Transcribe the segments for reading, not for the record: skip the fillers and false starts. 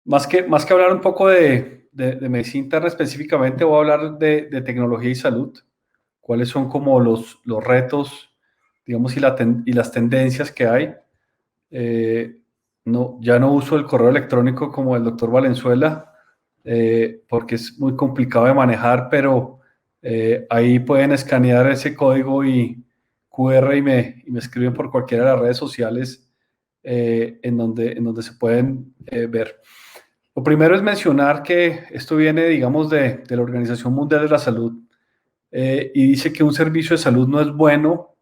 Más que hablar un poco de medicina interna específicamente, voy a hablar de tecnología y salud. ¿Cuáles son como los retos, digamos, y las tendencias que hay? Eh, no, ya no uso el correo electrónico como el doctor Valenzuela, porque es muy complicado de manejar, pero ahí pueden escanear ese código y QR y me escriben por cualquiera de las redes sociales, en donde se pueden ver. Lo primero es mencionar que esto viene, digamos, de la Organización Mundial de la Salud, y dice que un servicio de salud no es bueno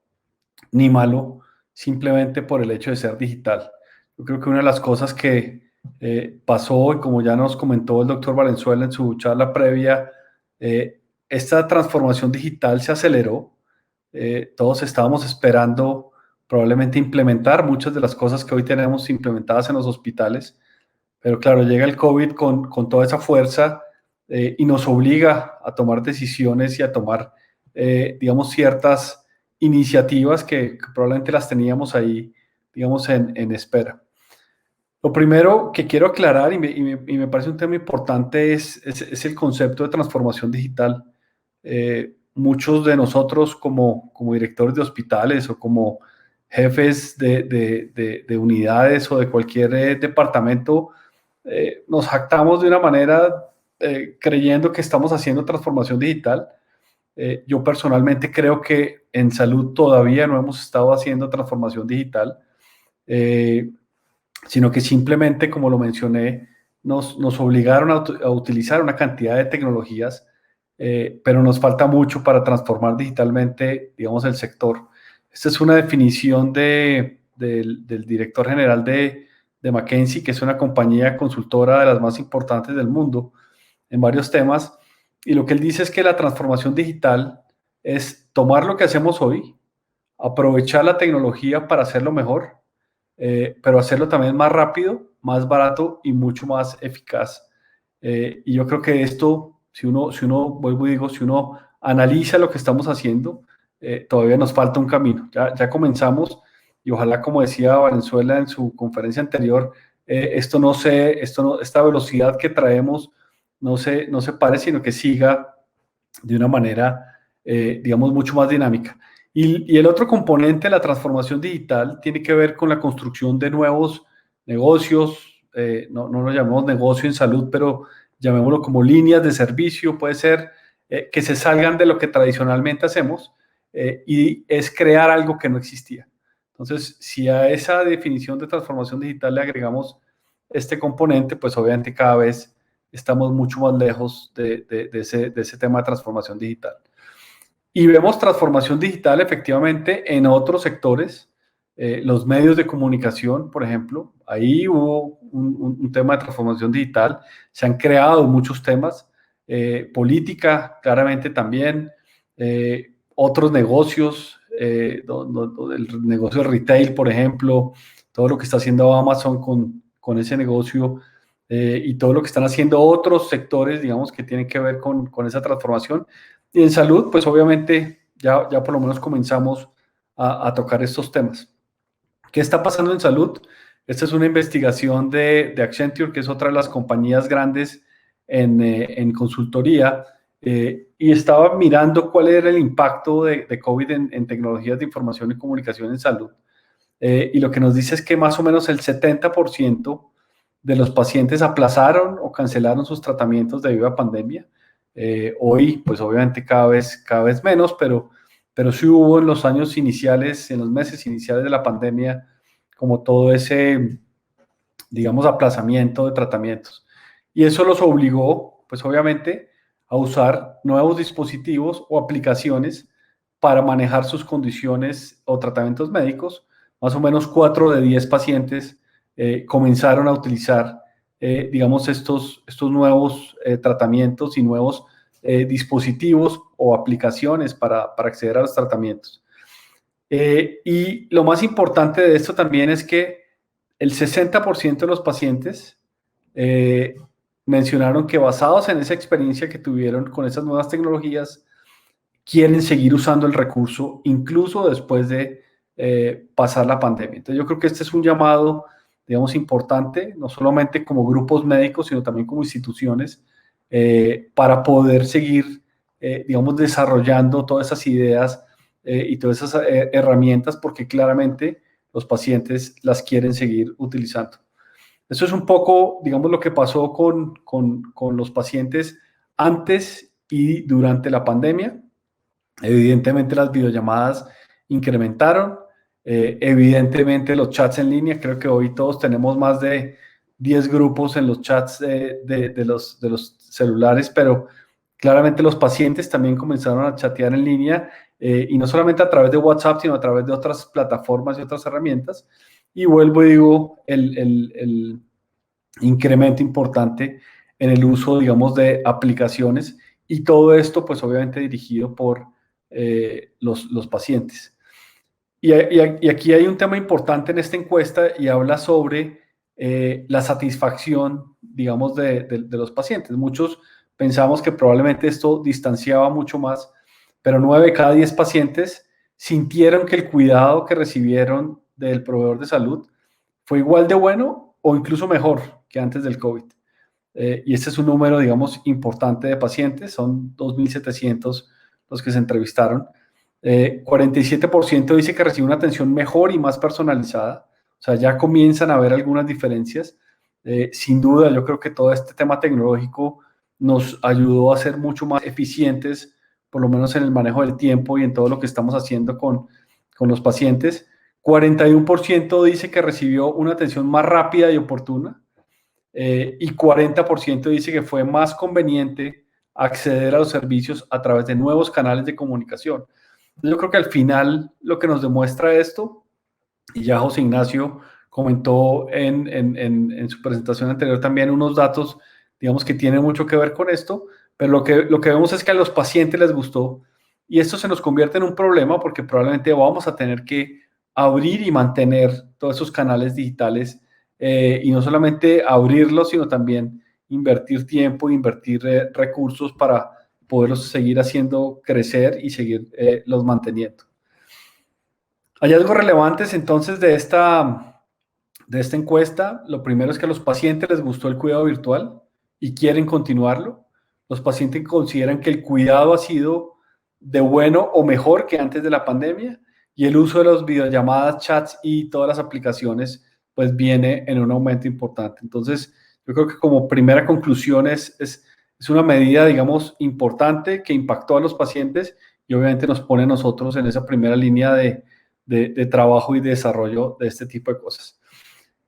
ni malo simplemente por el hecho de ser digital. Yo creo que una de las cosas que pasó, y como ya nos comentó el doctor Valenzuela en su charla previa, esta transformación digital se aceleró. Todos estábamos esperando probablemente implementar muchas de las cosas que hoy tenemos implementadas en los hospitales, pero claro, llega el COVID con toda esa fuerza, y nos obliga a tomar decisiones y a tomar, digamos, ciertas iniciativas que probablemente las teníamos ahí, digamos, en espera. Lo primero que quiero aclarar, y me parece un tema importante, es el concepto de transformación digital. Muchos de nosotros como directores de hospitales o como jefes de unidades o de cualquier departamento, nos jactamos de una manera, creyendo que estamos haciendo transformación digital. Yo personalmente creo que en salud todavía no hemos estado haciendo transformación digital, eh, sino que simplemente, como lo mencioné, nos obligaron a utilizar una cantidad de tecnologías, pero nos falta mucho para transformar digitalmente, digamos, el sector. Esta es una definición del director general de McKinsey, que es una compañía consultora de las más importantes del mundo en varios temas, y lo que él dice es que la transformación digital es tomar lo que hacemos hoy, aprovechar la tecnología para hacerlo mejor, pero hacerlo también más rápido, más barato y mucho más eficaz. Y yo creo que esto, vuelvo y digo, si uno analiza lo que estamos haciendo, todavía nos falta un camino. Ya comenzamos, y ojalá, como decía Valenzuela en su conferencia anterior, esta velocidad que traemos no se pare, sino que siga de una manera, digamos, mucho más dinámica. Y el otro componente de la transformación digital tiene que ver con la construcción de nuevos negocios. No lo llamamos negocio en salud, pero llamémoslo como líneas de servicio, puede ser, que se salgan de lo que tradicionalmente hacemos, y es crear algo que no existía. Entonces, si a esa definición de transformación digital le agregamos este componente, pues obviamente cada vez estamos mucho más lejos de ese tema de transformación digital. Y vemos transformación digital efectivamente en otros sectores, los medios de comunicación, por ejemplo. Ahí hubo un tema de transformación digital, se han creado muchos temas, política claramente también, otros negocios, el negocio de retail, por ejemplo, todo lo que está haciendo Amazon con ese negocio, y todo lo que están haciendo otros sectores, digamos, que tienen que ver con esa transformación. Y en salud, pues obviamente ya por lo menos comenzamos a tocar estos temas. ¿Qué está pasando en salud? Esta es una investigación de Accenture, que es otra de las compañías grandes en consultoría, y estaba mirando cuál era el impacto de COVID en tecnologías de información y comunicación en salud. Y lo que nos dice es que más o menos el 70% de los pacientes aplazaron o cancelaron sus tratamientos debido a pandemia. Hoy, pues obviamente cada vez menos, pero sí hubo en los años iniciales, en los meses iniciales de la pandemia, como todo ese, digamos, aplazamiento de tratamientos. Y eso los obligó, pues obviamente, a usar nuevos dispositivos o aplicaciones para manejar sus condiciones o tratamientos médicos. Más o menos 4 de 10 pacientes comenzaron a utilizar, digamos, estos nuevos tratamientos y nuevos dispositivos o aplicaciones para acceder a los tratamientos. Y lo más importante de esto también es que el 60% de los pacientes eh, mencionaron que, basados en esa experiencia que tuvieron con esas nuevas tecnologías, quieren seguir usando el recurso incluso después de pasar la pandemia. Entonces yo creo que este es un llamado digamos, importante, no solamente como grupos médicos, sino también como instituciones, para poder seguir, digamos, desarrollando todas esas ideas y todas esas herramientas, porque claramente los pacientes las quieren seguir utilizando. Eso es un poco, digamos, lo que pasó con los pacientes antes y durante la pandemia. Evidentemente las videollamadas incrementaron, evidentemente los chats en línea, creo que hoy todos tenemos más de 10 grupos en los chats de los celulares, pero claramente los pacientes también comenzaron a chatear en línea y no solamente a través de WhatsApp, sino a través de otras plataformas y otras herramientas. Y vuelvo y digo, el incremento importante en el uso, digamos, de aplicaciones y todo esto, pues obviamente dirigido por los pacientes. Y aquí hay un tema importante en esta encuesta y habla sobre la satisfacción, digamos, de los pacientes. Muchos pensamos que probablemente esto distanciaba mucho más, pero 9 de cada 10 pacientes sintieron que el cuidado que recibieron del proveedor de salud fue igual de bueno o incluso mejor que antes del COVID. Y este es un número, digamos, importante de pacientes, son 2.700 los que se entrevistaron. 47% dice que recibe una atención mejor y más personalizada, o sea, ya comienzan a haber algunas diferencias. Sin duda, yo creo que todo este tema tecnológico nos ayudó a ser mucho más eficientes, por lo menos en el manejo del tiempo y en todo lo que estamos haciendo con los pacientes. 41% dice que recibió una atención más rápida y oportuna, y 40% dice que fue más conveniente acceder a los servicios a través de nuevos canales de comunicación. Yo creo que al final lo que nos demuestra esto, y ya José Ignacio comentó en su presentación anterior también unos datos, digamos, que tienen mucho que ver con esto, pero lo que vemos es que a los pacientes les gustó y esto se nos convierte en un problema porque probablemente vamos a tener que abrir y mantener todos esos canales digitales, y no solamente abrirlos, sino también invertir tiempo, invertir recursos para poderlos seguir haciendo crecer y seguir los manteniendo. Hallazgos relevantes entonces de esta encuesta: lo primero es que a los pacientes les gustó el cuidado virtual y quieren continuarlo. Los pacientes consideran que el cuidado ha sido de bueno o mejor que antes de la pandemia y el uso de las videollamadas, chats y todas las aplicaciones pues viene en un aumento importante. Entonces, yo creo que como primera conclusión es una medida, digamos, importante que impactó a los pacientes y obviamente nos pone a nosotros en esa primera línea de trabajo y de desarrollo de este tipo de cosas.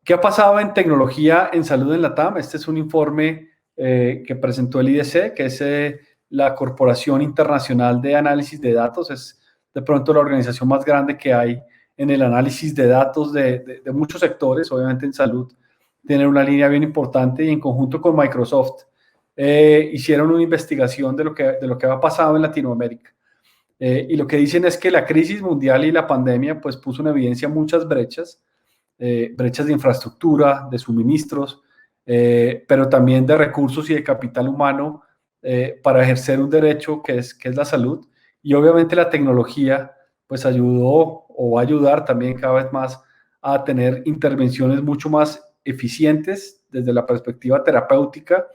¿Qué ha pasado en tecnología en salud en la TAM? Este es un informe que presentó el IDC, que es la Corporación Internacional de Análisis de Datos. Es de pronto la organización más grande que hay en el análisis de datos de muchos sectores, obviamente en salud. Tienen una línea bien importante y en conjunto con Microsoft hicieron una investigación de lo que ha pasado en Latinoamérica. Y lo que dicen es que la crisis mundial y la pandemia pues puso en evidencia muchas brechas, brechas de infraestructura, de suministros, pero también de recursos y de capital humano para ejercer un derecho que es la salud. Y obviamente la tecnología pues ayudó o va a ayudar también cada vez más a tener intervenciones mucho más eficientes desde la perspectiva terapéutica,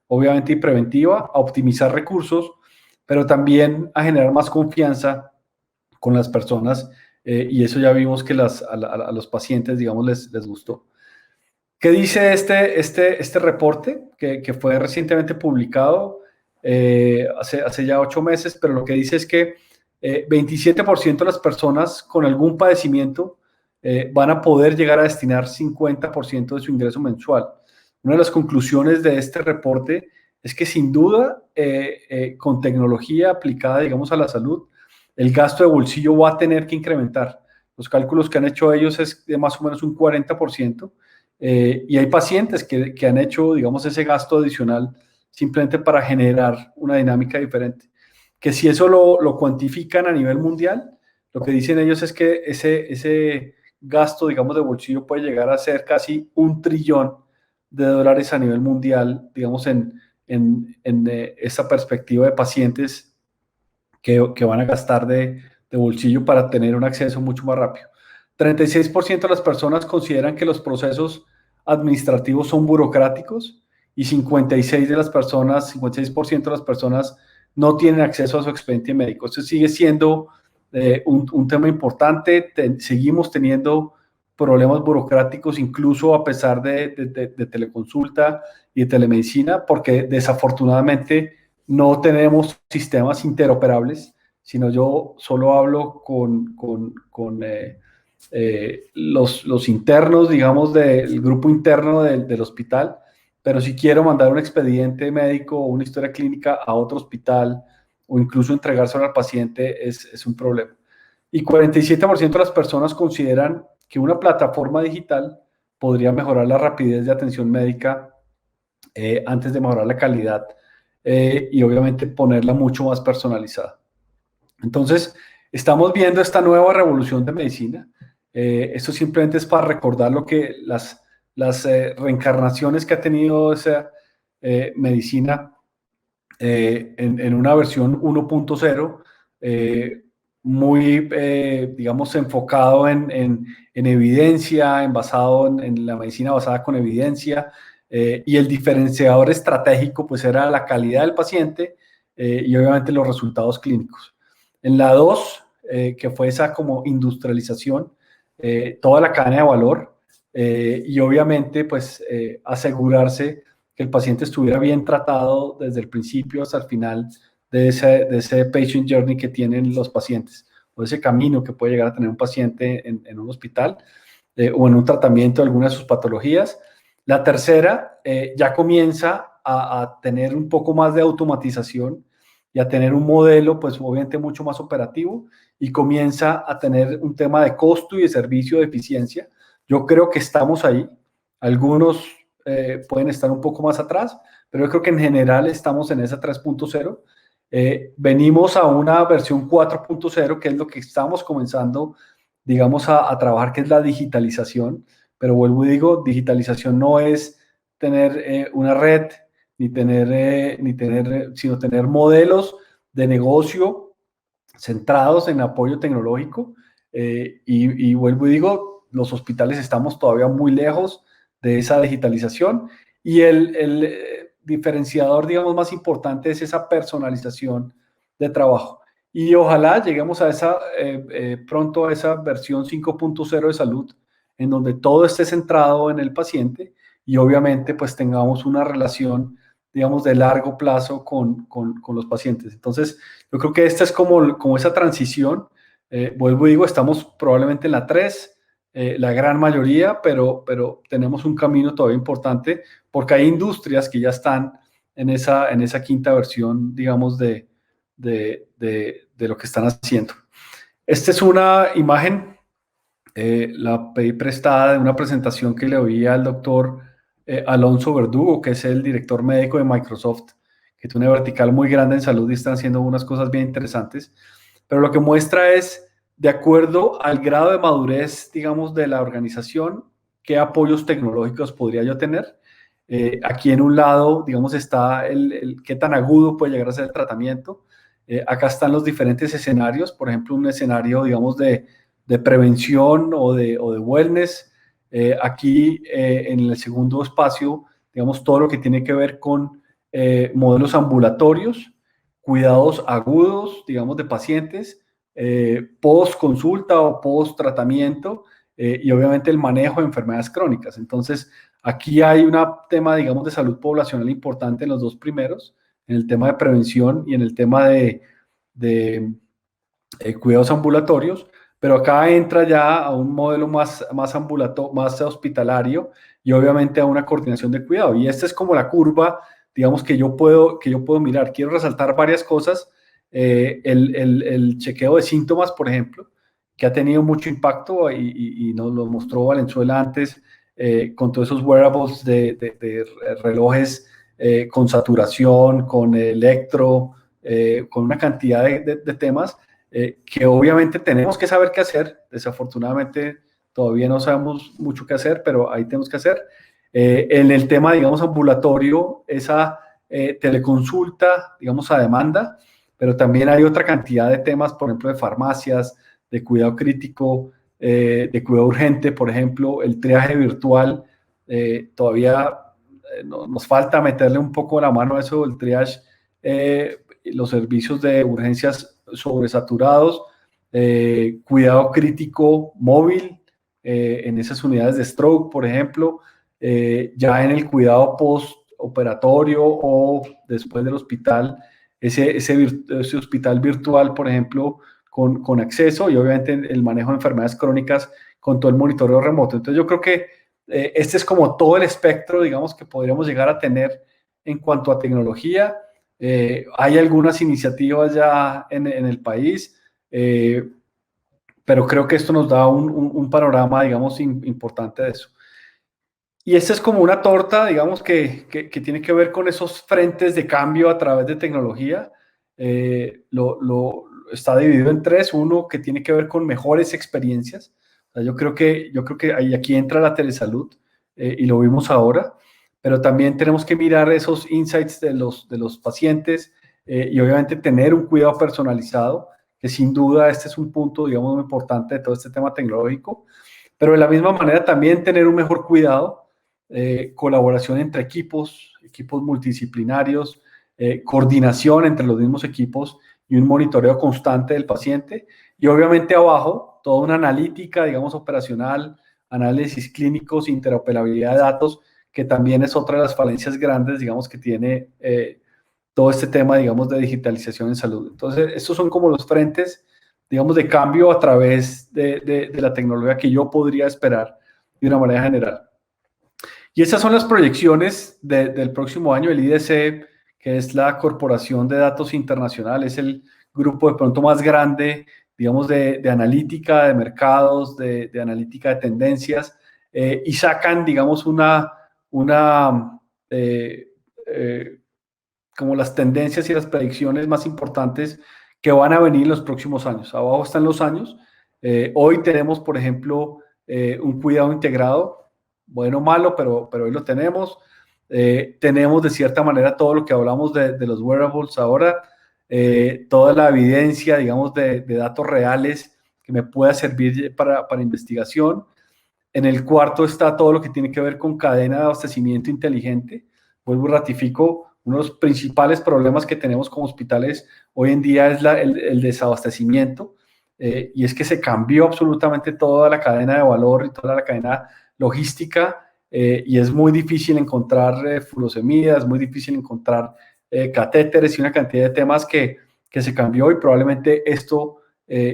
obviamente y preventiva, a optimizar recursos, pero también a generar más confianza con las personas, y eso ya vimos que a los pacientes, digamos, les gustó. ¿Qué dice este reporte que fue recientemente publicado hace ya 8 meses? Pero lo que dice es que 27% de las personas con algún padecimiento van a poder llegar a destinar 50% de su ingreso mensual. Una de las conclusiones de este reporte es que sin duda, con tecnología aplicada, digamos, a la salud, el gasto de bolsillo va a tener que incrementar. Los cálculos que han hecho ellos es de más o menos un 40%, y hay pacientes que han hecho, digamos, ese gasto adicional simplemente para generar una dinámica diferente. Que si eso lo cuantifican a nivel mundial, lo que dicen ellos es que ese gasto, digamos, de bolsillo puede llegar a ser casi $1 trillón a nivel mundial, digamos, en esa perspectiva de pacientes que van a gastar de bolsillo para tener un acceso mucho más rápido. 36% de las personas consideran que los procesos administrativos son burocráticos y 56 de las personas, 56% de las personas no tienen acceso a su expediente médico. Eso sigue siendo un tema importante. Seguimos teniendo problemas burocráticos, incluso a pesar de teleconsulta y de telemedicina, porque desafortunadamente no tenemos sistemas interoperables, sino yo solo hablo con los internos, digamos, del grupo interno del hospital, pero si quiero mandar un expediente médico o una historia clínica a otro hospital o incluso entregárselo al paciente es un problema. Y 47% de las personas consideran que una plataforma digital podría mejorar la rapidez de atención médica antes de mejorar la calidad y obviamente ponerla mucho más personalizada. Entonces, estamos viendo esta nueva revolución de medicina. Esto simplemente es para recordar lo que las reencarnaciones que ha tenido esa medicina en una versión 1.0, muy, digamos, enfocado en evidencia, basado en la medicina basada con evidencia, y el diferenciador estratégico pues era la calidad del paciente y obviamente los resultados clínicos. En la 2, que fue esa como industrialización, toda la cadena de valor y obviamente pues asegurarse que el paciente estuviera bien tratado desde el principio hasta el final de ese patient journey que tienen los pacientes, o ese camino que puede llegar a tener un paciente en un hospital o en un tratamiento de alguna de sus patologías. La tercera ya comienza a tener un poco más de automatización y a tener un modelo, pues obviamente mucho más operativo, y comienza a tener un tema de costo y de servicio de eficiencia. Yo creo que estamos ahí. Algunos pueden estar un poco más atrás, pero yo creo que en general estamos en esa 3.0. Venimos a una versión 4.0, que es lo que estamos comenzando, digamos, a trabajar, que es la digitalización. Pero vuelvo y digo, digitalización no es tener una red, sino tener modelos de negocio centrados en apoyo tecnológico. Y vuelvo y digo, los hospitales estamos todavía muy lejos de esa digitalización y el diferenciador, digamos, más importante es esa personalización de trabajo. Y ojalá lleguemos a pronto a esa versión 5.0 de salud, en donde todo esté centrado en el paciente y obviamente pues tengamos una relación, digamos, de largo plazo con los pacientes. Entonces, yo creo que esta es como esa transición. Vuelvo y digo, estamos probablemente en la 3, la gran mayoría, pero tenemos un camino todavía importante porque hay industrias que ya están en esa quinta versión, digamos, de lo que están haciendo. Esta es una imagen, la pedí prestada de una presentación que le oí al doctor Alonso Verdugo, que es el director médico de Microsoft, que tiene una vertical muy grande en salud y están haciendo unas cosas bien interesantes. Pero lo que muestra es, de acuerdo al grado de madurez, digamos, de la organización, qué apoyos tecnológicos podría yo tener. Aquí en un lado, digamos, está qué tan agudo puede llegar a ser el tratamiento. Acá están los diferentes escenarios, por ejemplo, un escenario, digamos, de prevención o de wellness. Aquí, en el segundo espacio, digamos, todo lo que tiene que ver con modelos ambulatorios, cuidados agudos, digamos, de pacientes, post consulta o post tratamiento y obviamente el manejo de enfermedades crónicas. Entonces, aquí hay un tema, digamos, de salud poblacional importante en los dos primeros, en el tema de prevención y en el tema de cuidados ambulatorios, pero acá entra ya a un modelo más más hospitalario y obviamente a una coordinación de cuidado. Y esta es como la curva, digamos, que yo puedo mirar. Quiero resaltar varias cosas. El chequeo de síntomas, por ejemplo, que ha tenido mucho impacto y nos lo mostró Valenzuela antes, con todos esos wearables de relojes con saturación, con electro, con una cantidad de temas que obviamente tenemos que saber qué hacer. Desafortunadamente todavía no sabemos mucho qué hacer, pero ahí tenemos que hacer. En el tema, digamos, ambulatorio, esa teleconsulta, digamos, a demanda, pero también hay otra cantidad de temas, por ejemplo, de farmacias, de cuidado crítico, de cuidado urgente, por ejemplo, el triaje virtual Todavía nos falta meterle un poco la mano a eso del triage, los servicios de urgencias sobresaturados, cuidado crítico móvil en esas unidades de stroke, por ejemplo, ya en el cuidado postoperatorio o después del hospital, ese hospital virtual, por ejemplo, con acceso y obviamente el manejo de enfermedades crónicas con todo el monitoreo remoto. Entonces yo creo que este es como todo el espectro, digamos, que podríamos llegar a tener en cuanto a tecnología. Hay algunas iniciativas ya en el país, pero creo que esto nos da un panorama, digamos, importante de eso. Y esta es como una torta, digamos, que tiene que ver con esos frentes de cambio a través de tecnología. Está dividido en tres. Uno que tiene que ver con mejores experiencias. O sea, yo creo que aquí entra la telesalud y lo vimos ahora, pero también tenemos que mirar esos insights de los pacientes y obviamente tener un cuidado personalizado, que sin duda este es un punto, digamos, muy importante de todo este tema tecnológico, pero de la misma manera también tener un mejor cuidado, colaboración entre equipos multidisciplinarios, coordinación entre los mismos equipos y un monitoreo constante del paciente. Y obviamente abajo, toda una analítica, digamos, operacional, análisis clínicos, interoperabilidad de datos, que también es otra de las falencias grandes, digamos, que tiene todo este tema, digamos, de digitalización en salud. Entonces, estos son como los frentes, digamos, de cambio a través de la tecnología que yo podría esperar de una manera general. Y esas son las proyecciones del próximo año. El IDC, que es la Corporación de Datos Internacional, es el grupo de pronto más grande, digamos, de analítica de mercados, de analítica de tendencias, y sacan, digamos, una como las tendencias y las predicciones más importantes que van a venir en los próximos años. Abajo están los años. Hoy tenemos, por ejemplo, un cuidado integrado, bueno o malo, pero hoy lo tenemos. Tenemos de cierta manera todo lo que hablamos de los wearables ahora, toda la evidencia, digamos, de datos reales que me pueda servir para investigación. En el cuarto está todo lo que tiene que ver con cadena de abastecimiento inteligente. Vuelvo y ratifico, uno de los principales problemas que tenemos como hospitales hoy en día es el desabastecimiento, y es que se cambió absolutamente toda la cadena de valor y toda la cadena logística, y es muy difícil encontrar furosemidas, es muy difícil encontrar catéteres y una cantidad de temas que se cambió, y probablemente esto,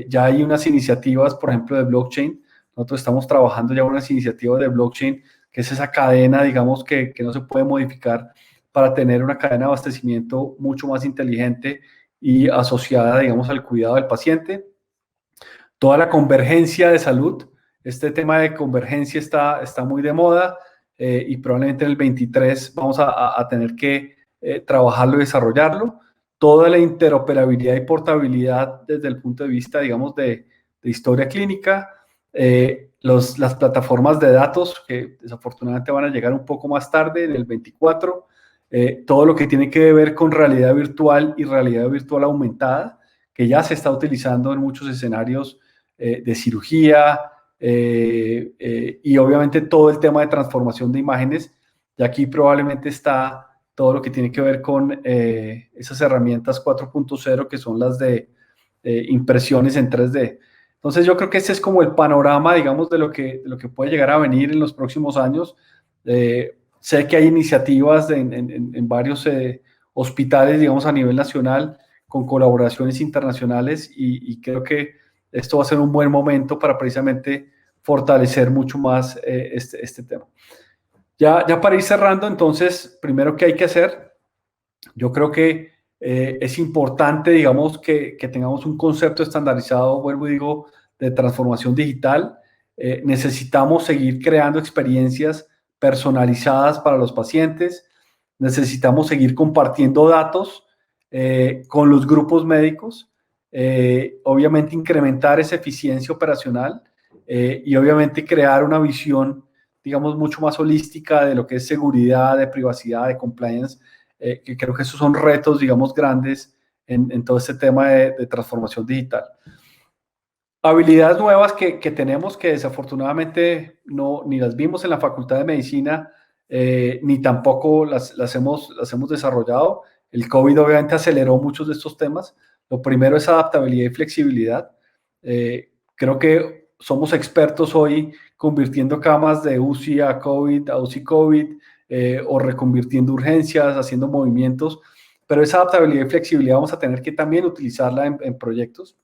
ya hay unas iniciativas, por ejemplo, de blockchain. Nosotros estamos trabajando ya unas iniciativas de blockchain, que es esa cadena, digamos, que no se puede modificar, para tener una cadena de abastecimiento mucho más inteligente y asociada, digamos, al cuidado del paciente. Toda la convergencia de salud, este tema de convergencia está muy de moda, y probablemente en el 23 vamos a tener que trabajarlo y desarrollarlo. Toda la interoperabilidad y portabilidad desde el punto de vista, digamos, de historia clínica, las plataformas de datos que desafortunadamente van a llegar un poco más tarde, en el 24, todo lo que tiene que ver con realidad virtual y realidad virtual aumentada, que ya se está utilizando en muchos escenarios de cirugía, y obviamente todo el tema de transformación de imágenes, y aquí probablemente está todo lo que tiene que ver con esas herramientas 4.0, que son las de impresiones en 3D. Entonces yo creo que este es como el panorama, digamos, de lo que puede llegar a venir en los próximos años. Sé que hay iniciativas en varios hospitales, digamos, a nivel nacional, con colaboraciones internacionales, y creo que esto va a ser un buen momento para precisamente fortalecer mucho más este tema. Ya para ir cerrando, entonces, primero, ¿qué hay que hacer? Yo creo que es importante, digamos, que tengamos un concepto estandarizado, vuelvo y digo, de transformación digital. Necesitamos seguir creando experiencias personalizadas para los pacientes. Necesitamos seguir compartiendo datos con los grupos médicos. Obviamente incrementar esa eficiencia operacional, y obviamente crear una visión, digamos, mucho más holística de lo que es seguridad, de privacidad, de compliance, que creo que esos son retos, digamos, grandes en todo este tema de transformación digital. Habilidades nuevas que tenemos que desafortunadamente no, ni las vimos en la Facultad de Medicina, ni tampoco las hemos desarrollado. El COVID obviamente aceleró muchos de estos temas. Lo primero es adaptabilidad y flexibilidad. Creo que somos expertos hoy convirtiendo camas de UCI a COVID, a UCI COVID, o reconvirtiendo urgencias, haciendo movimientos, pero esa adaptabilidad y flexibilidad vamos a tener que también utilizarla en proyectos.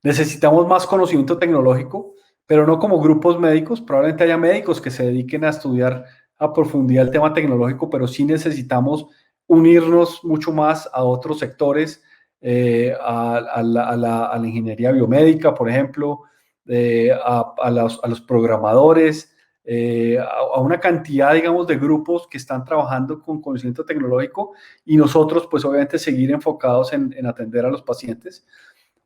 Necesitamos más conocimiento tecnológico, pero no como grupos médicos. Probablemente haya médicos que se dediquen a estudiar a profundidad el tema tecnológico, pero sí necesitamos unirnos mucho más a otros sectores, a la ingeniería biomédica, por ejemplo, a los programadores, a una cantidad, digamos, de grupos que están trabajando con conocimiento tecnológico y nosotros, pues obviamente, seguir enfocados en atender a los pacientes.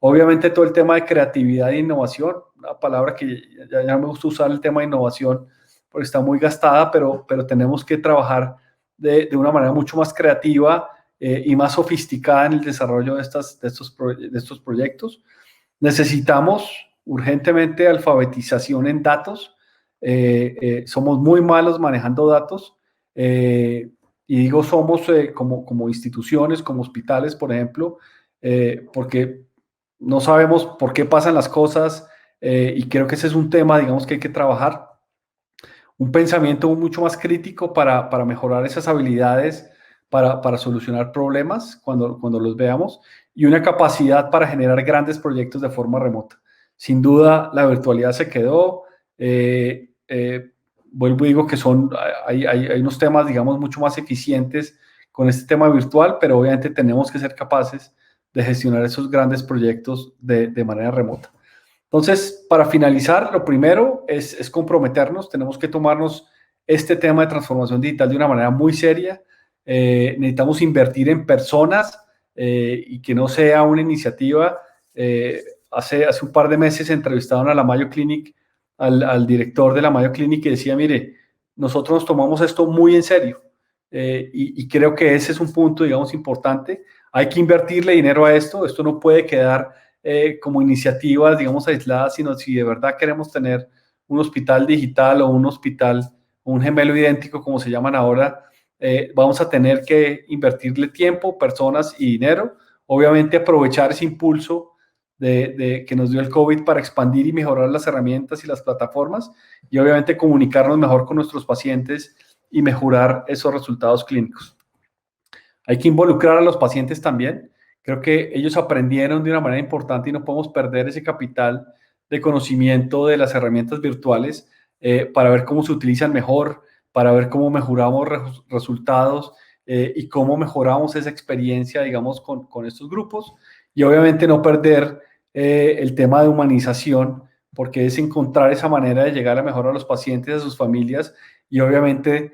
Obviamente todo el tema de creatividad e innovación, una palabra que ya me gusta usar el tema de innovación porque está muy gastada, pero tenemos que trabajar de una manera mucho más creativa y más sofisticada en el desarrollo de estos proyectos. Necesitamos urgentemente alfabetización en datos. Somos muy malos manejando datos. Y digo somos como instituciones, como hospitales, por ejemplo, porque no sabemos por qué pasan las cosas y creo que ese es un tema, digamos, que hay que trabajar. Un pensamiento mucho más crítico para mejorar esas habilidades, para solucionar problemas cuando los veamos y una capacidad para generar grandes proyectos de forma remota. Sin duda, la virtualidad se quedó. Vuelvo y digo que hay unos temas, digamos, mucho más eficientes con este tema virtual, pero obviamente tenemos que ser capaces de gestionar esos grandes proyectos de manera remota. Entonces, para finalizar, lo primero es comprometernos, tenemos que tomarnos este tema de transformación digital de una manera muy seria. Necesitamos invertir en personas y que no sea una iniciativa. Hace un par de meses entrevistaron a la Mayo Clinic, al director de la Mayo Clinic, y decía, mire, nosotros nos tomamos esto muy en serio y creo que ese es un punto, digamos, importante. Hay que invertirle dinero a esto no puede quedar como iniciativas, digamos, aisladas, sino si de verdad queremos tener un hospital digital o un hospital, un gemelo idéntico, como se llaman ahora, vamos a tener que invertirle tiempo, personas y dinero. Obviamente aprovechar ese impulso que nos dio el COVID para expandir y mejorar las herramientas y las plataformas y obviamente comunicarnos mejor con nuestros pacientes y mejorar esos resultados clínicos. Hay que involucrar a los pacientes también. Creo que ellos aprendieron de una manera importante y no podemos perder ese capital de conocimiento de las herramientas virtuales para ver cómo se utilizan mejor, para ver cómo mejoramos resultados y cómo mejoramos esa experiencia, digamos, con estos grupos. Y obviamente no perder el tema de humanización, porque es encontrar esa manera de llegar a mejor a los pacientes, a sus familias y obviamente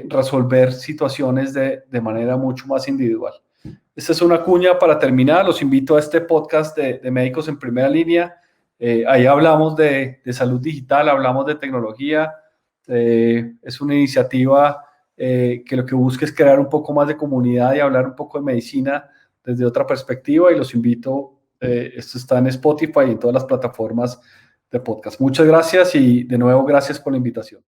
resolver situaciones de manera mucho más individual. Esta es una cuña para terminar. Los invito a este podcast de Médicos en Primera Línea. Ahí hablamos de salud digital, hablamos de tecnología. Es una iniciativa que lo que busca es crear un poco más de comunidad y hablar un poco de medicina desde otra perspectiva y los invito. Esto está en Spotify y en todas las plataformas de podcast. Muchas gracias y de nuevo gracias por la invitación.